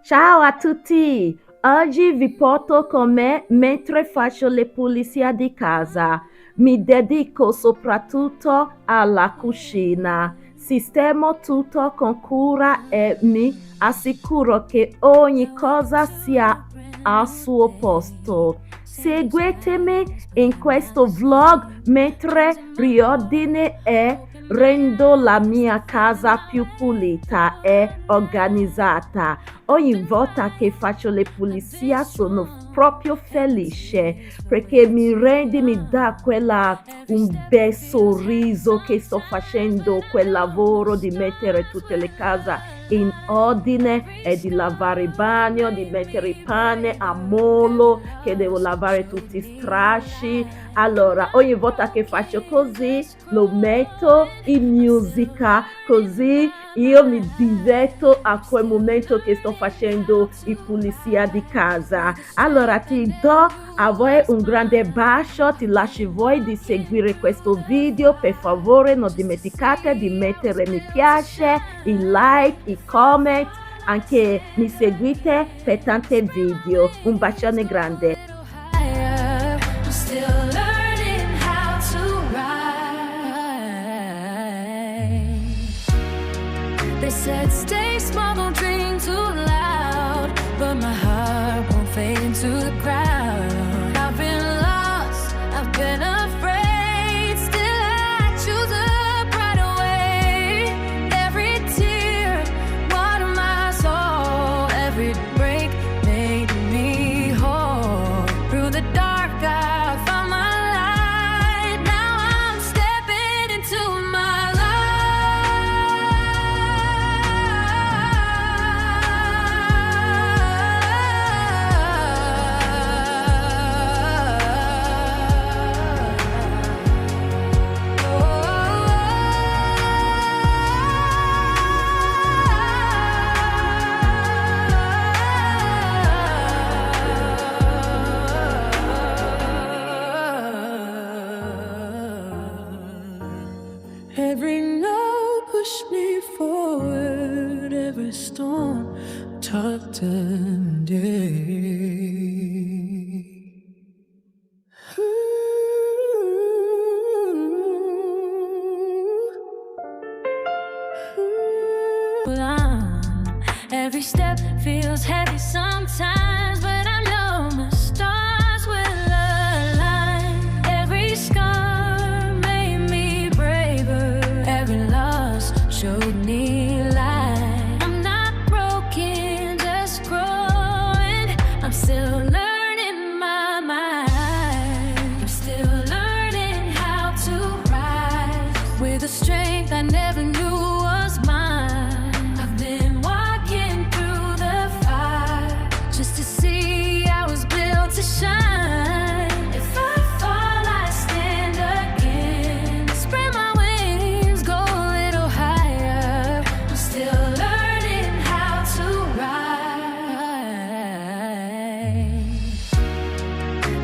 Ciao a tutti! Oggi vi porto con me mentre faccio le pulizie di casa. Mi dedico soprattutto alla cucina. Sistemo tutto con cura e mi assicuro che ogni cosa sia al suo posto. Seguitemi in questo vlog mentre riordine e rendo la mia casa più pulita e organizzata. Ogni volta che faccio le pulizie sono proprio felice perché mi dà un bel sorriso che sto facendo quel lavoro di mettere tutte le case in ordine e di lavare il bagno, di mettere il pane a mollo, che devo lavare tutti i strasci. Allora, ogni volta che faccio così, lo metto in musica, così io mi diverto a quel momento che sto facendo il pulizia di casa. Allora, ti do a voi un grande bacio, ti lascio voi di seguire questo video. Per favore, non dimenticate di mettere mi piace, il like, i comment, anche mi seguite per tanti video. Un bacione grande. They said stay small, don't drink too loud, but my heart won't fade into the crowd. I've been lost, I've been afraid, still I choose up right away. Every tear watered my soul, every break made me whole. Through the dark I found my light, now I'm stepping into my life. Every note pushed me forward, every storm tucked Every step feels heavy sometimes, but I know my stars will align. Every scar made me braver, every loss showed me light. I'm not broken, just growing. I'm still learning my mind. I'm still learning how to rise with a strength I never knew was mine. I've been walking through the fire just to see I was built to shine. If I fall, I stand again. Spread my wings, go a little higher. I'm still learning how to rise.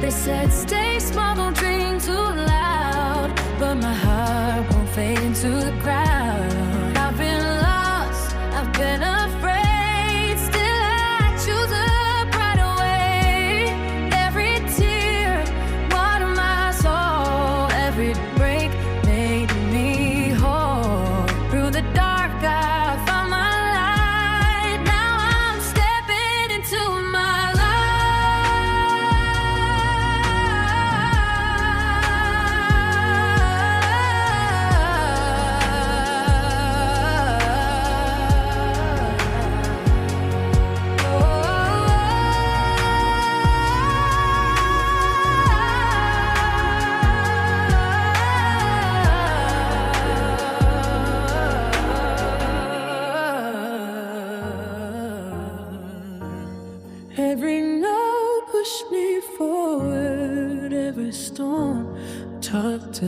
They said stay small, don't drink too loud, but my heart won't fade into the crowd. I've been lost, I've been afraid, still I choose up right away. Every tear watered my soul, every break made me whole. Through the dark I found my light, now I'm stepping into my Every note pushed me forward, every storm tucked